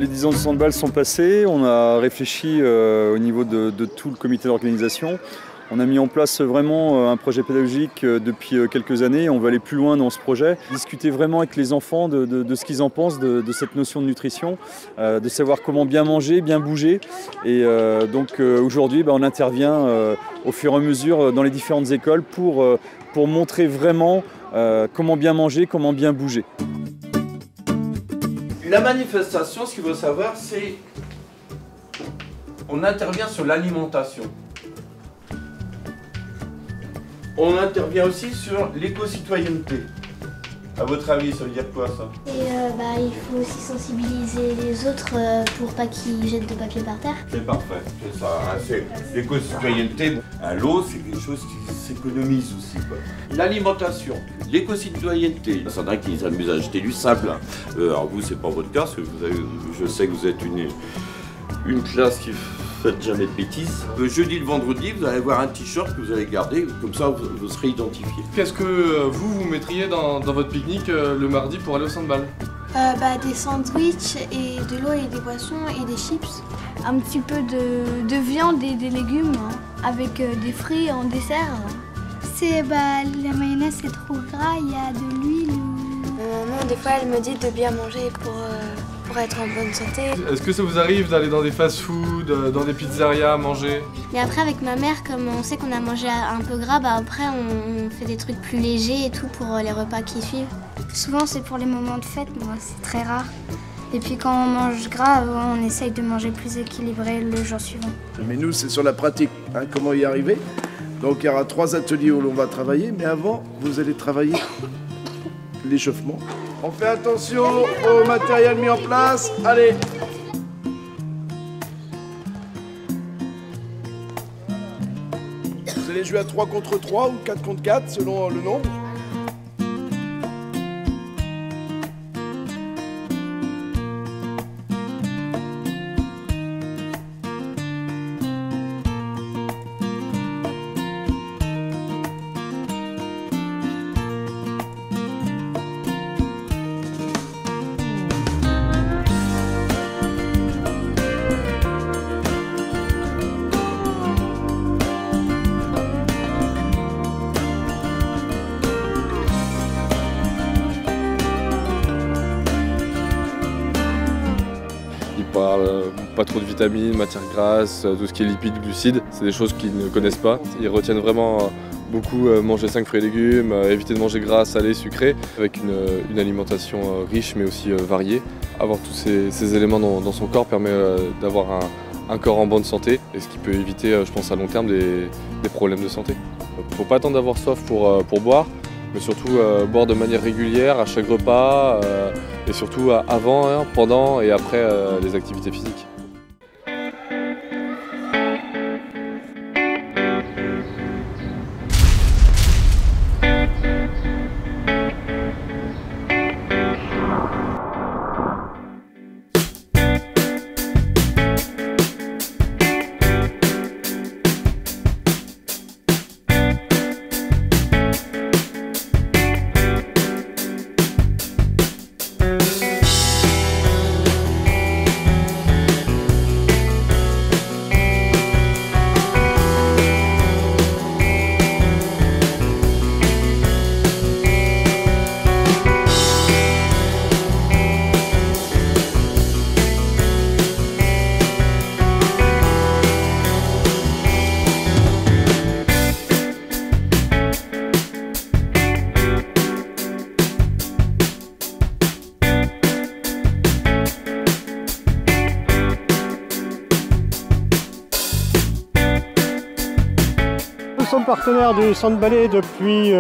Les 10 ans de handball sont passés, on a réfléchi au niveau de tout le comité d'organisation. On a mis en place vraiment un projet pédagogique depuis quelques années. On veut aller plus loin dans ce projet, discuter vraiment avec les enfants de ce qu'ils en pensent de cette notion de nutrition, de savoir comment bien manger, bien bouger. Et donc aujourd'hui, on intervient au fur et à mesure dans les différentes écoles pour montrer vraiment comment bien manger, comment bien bouger. La manifestation, ce qu'il faut savoir, c'est on intervient sur l'alimentation. On intervient aussi sur l'éco-citoyenneté. À votre avis, ça veut dire quoi ça? Il faut aussi sensibiliser les autres pour pas qu'ils jettent de papier par terre. C'est parfait, c'est ça. C'est l'éco-citoyenneté. L'eau, c'est quelque chose qui s'économise aussi. L'alimentation, l'éco-citoyenneté. Il y en a qui s'amusent à acheter du sable. Alors vous, c'est pas votre cas, parce que je sais que vous êtes une classe qui faites jamais de bêtises. Le jeudi et le vendredi, vous allez avoir un t-shirt que vous allez garder, comme ça vous serez identifié. Qu'est-ce que vous mettriez dans votre pique-nique le mardi pour aller au handball? Des sandwichs et de l'eau et des boissons et des chips. Un petit peu de viande et des légumes avec des fruits en dessert. La mayonnaise c'est trop gras, il y a de l'huile. Maman, des fois, elle me dit de bien manger pour être en bonne santé. Est-ce que ça vous arrive d'aller dans des fast-food, dans des pizzerias, manger? Mais après avec ma mère, comme on sait qu'on a mangé un peu gras, après on fait des trucs plus légers et tout pour les repas qui suivent. Souvent c'est pour les moments de fête, moi c'est très rare. Et puis quand on mange gras, on essaye de manger plus équilibré le jour suivant. Mais nous c'est sur la pratique, comment y arriver. Donc il y aura 3 ateliers où l'on va travailler, mais avant vous allez travailler l'échauffement. On fait attention au matériel mis en place. Allez. Vous allez jouer à 3 contre 3 ou 4 contre 4 selon le nombre. Pas trop de vitamines, matières grasses, tout ce qui est lipides, glucides, c'est des choses qu'ils ne connaissent pas. Ils retiennent vraiment beaucoup manger 5 fruits et légumes, éviter de manger gras, salé, sucré, avec une alimentation riche mais aussi variée. Avoir tous ces éléments dans son corps permet d'avoir un corps en bonne santé, et ce qui peut éviter, je pense à long terme, des problèmes de santé. Il ne faut pas attendre d'avoir soif pour boire, mais surtout boire de manière régulière à chaque repas, et surtout avant, pendant et après les activités physiques. Nous sommes partenaires du Centre Ballet depuis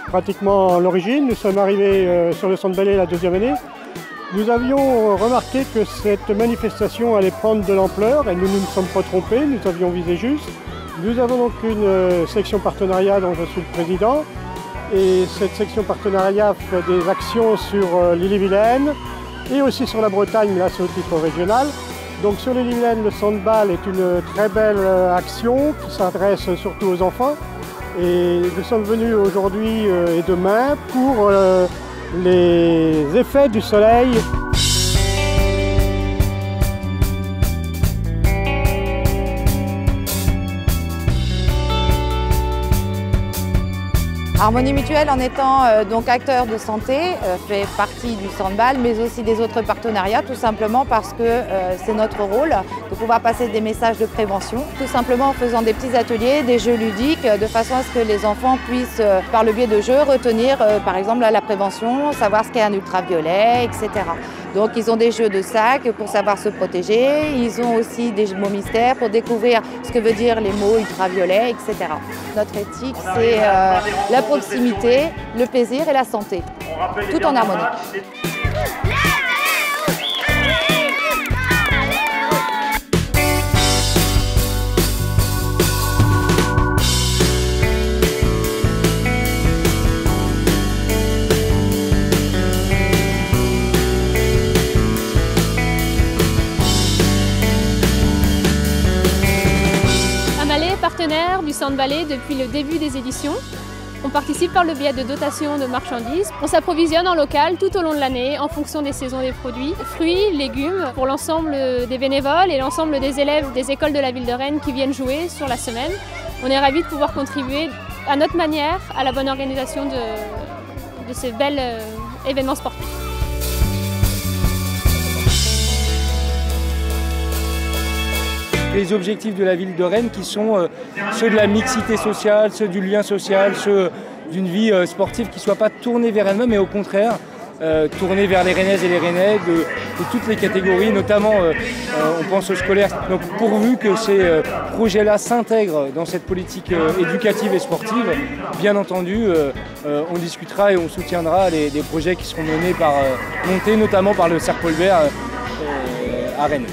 pratiquement l'origine. Nous sommes arrivés sur le Centre Ballet la 2e année. Nous avions remarqué que cette manifestation allait prendre de l'ampleur et nous ne nous sommes pas trompés, nous avions visé juste. Nous avons donc une section partenariat dont je suis le président. Et cette section partenariat fait des actions sur l'Ille-et-Vilaine et aussi sur la Bretagne, mais là c'est au titre régional. Donc sur l'Ille-et-Vilaine, le Handball est une très belle action qui s'adresse surtout aux enfants. Et nous sommes venus aujourd'hui et demain pour les effets du soleil. Harmonie Mutuelle, en étant donc acteur de santé, fait partie du Sandball, mais aussi des autres partenariats, tout simplement parce que c'est notre rôle de pouvoir passer des messages de prévention, tout simplement en faisant des petits ateliers, des jeux ludiques, de façon à ce que les enfants puissent, par le biais de jeux, retenir par exemple la prévention, savoir ce qu'est un ultraviolet, etc. Donc ils ont des jeux de sac pour savoir se protéger, ils ont aussi des mots mystères pour découvrir ce que veut dire les mots ultraviolets, etc. Notre éthique, c'est la proximité, le plaisir et la santé, tout en harmonie. Partenaire du Centre Ballet depuis le début des éditions. On participe par le biais de dotations de marchandises. On s'approvisionne en local tout au long de l'année en fonction des saisons des produits. Fruits, légumes pour l'ensemble des bénévoles et l'ensemble des élèves des écoles de la ville de Rennes qui viennent jouer sur la semaine. On est ravis de pouvoir contribuer à notre manière à la bonne organisation de ces bels événements sportifs. Les objectifs de la ville de Rennes qui sont ceux de la mixité sociale, ceux du lien social, ceux d'une vie sportive qui ne soit pas tournée vers elle-même, mais au contraire tournée vers les Rennaises et les Rennais de toutes les catégories, notamment on pense aux scolaires. Donc pourvu que ces projets-là s'intègrent dans cette politique éducative et sportive, bien entendu on discutera et on soutiendra les projets qui seront montés notamment par le Cercle Paul Bert à Rennes.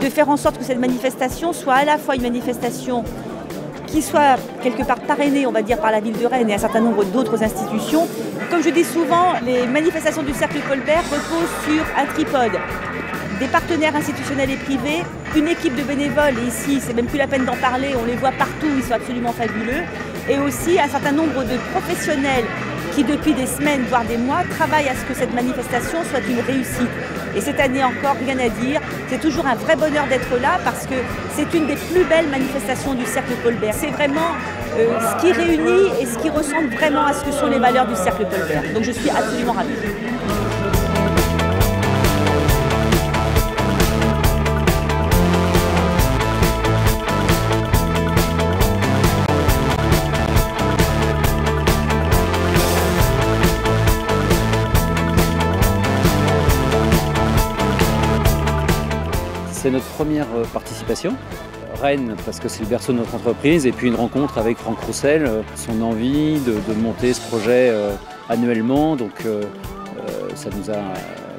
De faire en sorte que cette manifestation soit à la fois une manifestation qui soit quelque part parrainée, on va dire, par la ville de Rennes et un certain nombre d'autres institutions. Comme je dis souvent, les manifestations du Cercle Paul Bert reposent sur un tripode. Des partenaires institutionnels et privés, une équipe de bénévoles, et ici c'est même plus la peine d'en parler, on les voit partout, ils sont absolument fabuleux, et aussi un certain nombre de professionnels qui depuis des semaines, voire des mois, travaillent à ce que cette manifestation soit une réussite. Et cette année encore, rien à dire, c'est toujours un vrai bonheur d'être là parce que c'est une des plus belles manifestations du Cercle Paul Bert. C'est vraiment ce qui réunit et ce qui ressemble vraiment à ce que sont les valeurs du Cercle Paul Bert. Donc je suis absolument ravie. C'est notre première participation. Rennes, parce que c'est le berceau de notre entreprise, et puis une rencontre avec Franck Roussel, son envie de monter ce projet annuellement, donc ça nous a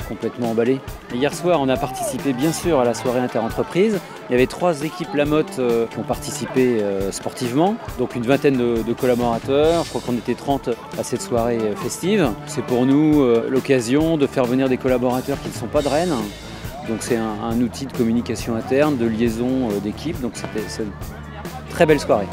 complètement emballé. Hier soir, on a participé bien sûr à la soirée interentreprise. Il y avait 3 équipes Lamotte qui ont participé sportivement, donc une vingtaine de collaborateurs. Je crois qu'on était 30 à cette soirée festive. C'est pour nous l'occasion de faire venir des collaborateurs qui ne sont pas de Rennes. Donc c'est un outil de communication interne, de liaison d'équipe, donc c'est une très belle soirée.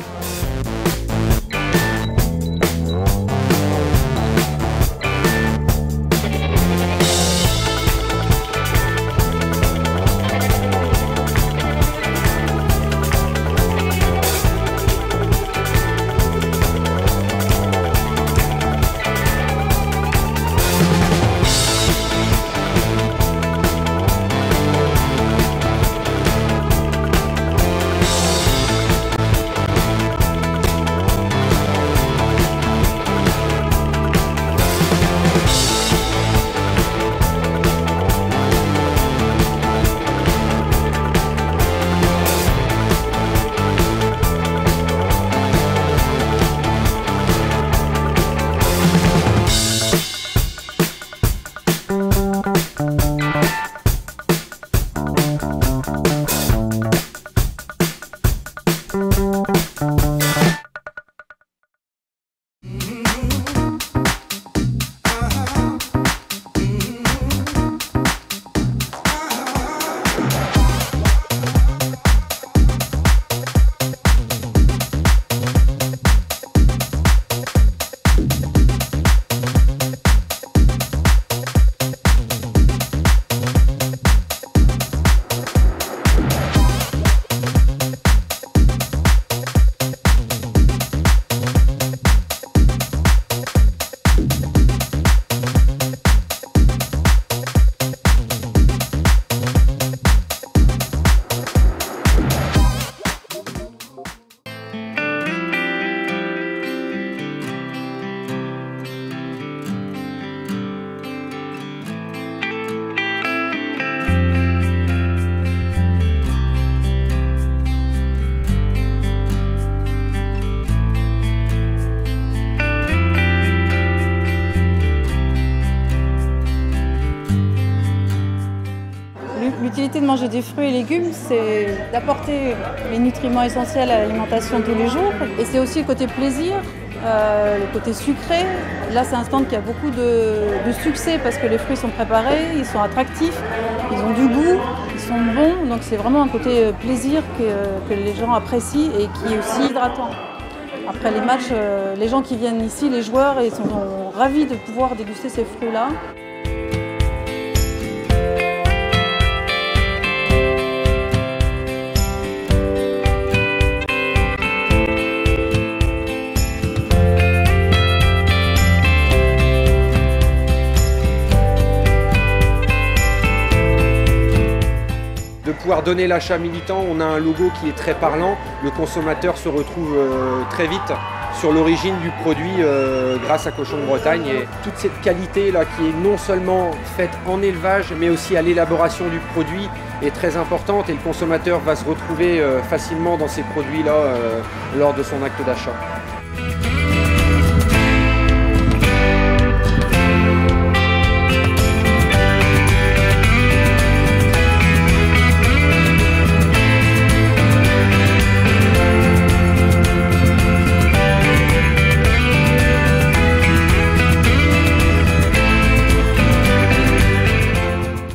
l'utilité de manger des fruits et légumes, c'est d'apporter les nutriments essentiels à l'alimentation de tous les jours. Et c'est aussi le côté plaisir, le côté sucré. Là, c'est un stand qui a beaucoup de succès parce que les fruits sont préparés, ils sont attractifs, ils ont du goût, ils sont bons. Donc c'est vraiment un côté plaisir que les gens apprécient et qui est aussi hydratant. Après les matchs, les gens qui viennent ici, les joueurs, ils sont ravis de pouvoir déguster ces fruits-là. De pouvoir donner l'achat militant, on a un logo qui est très parlant. Le consommateur se retrouve très vite sur l'origine du produit grâce à Cochon de Bretagne. Et toute cette qualité là qui est non seulement faite en élevage mais aussi à l'élaboration du produit est très importante et le consommateur va se retrouver facilement dans ces produits-là lors de son acte d'achat.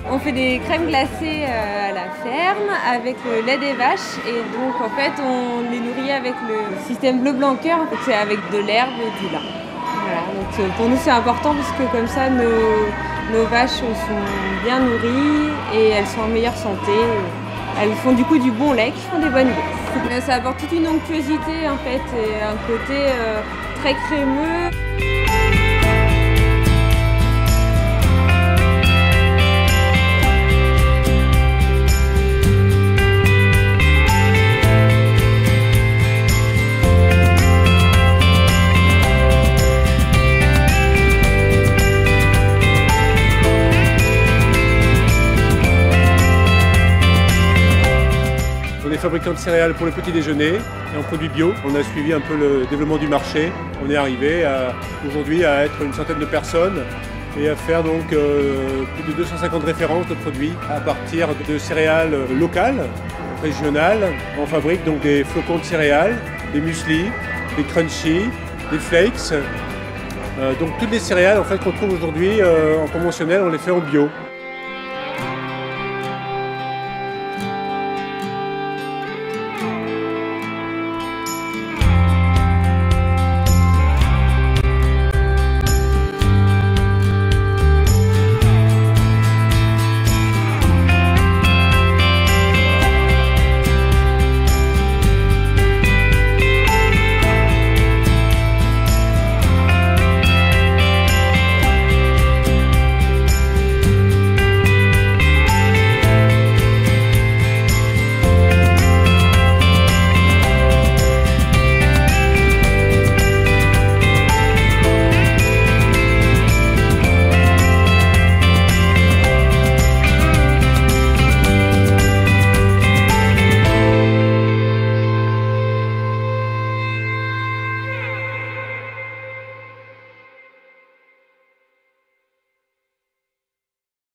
On fait des crèmes glacées à la ferme avec le lait des vaches et donc en fait on les nourrit avec le système bleu blanc cœur, en fait, c'est avec de l'herbe et du lin. Voilà, donc pour nous c'est important parce que comme ça nos vaches sont bien nourries et elles sont en meilleure santé. Elles font du coup du bon lait qui font des bonnes graisses. Ça apporte toute une onctuosité en fait et un côté très crémeux. On est fabricant de céréales pour le petit déjeuner et en produits bio. On a suivi un peu le développement du marché. On est arrivé aujourd'hui à être une centaine de personnes et à faire donc plus de 250 références de produits à partir de céréales locales, régionales. On fabrique donc des flocons de céréales, des mueslis, des crunchy, des flakes. Donc toutes les céréales en fait, qu'on trouve aujourd'hui en conventionnel, on les fait en bio.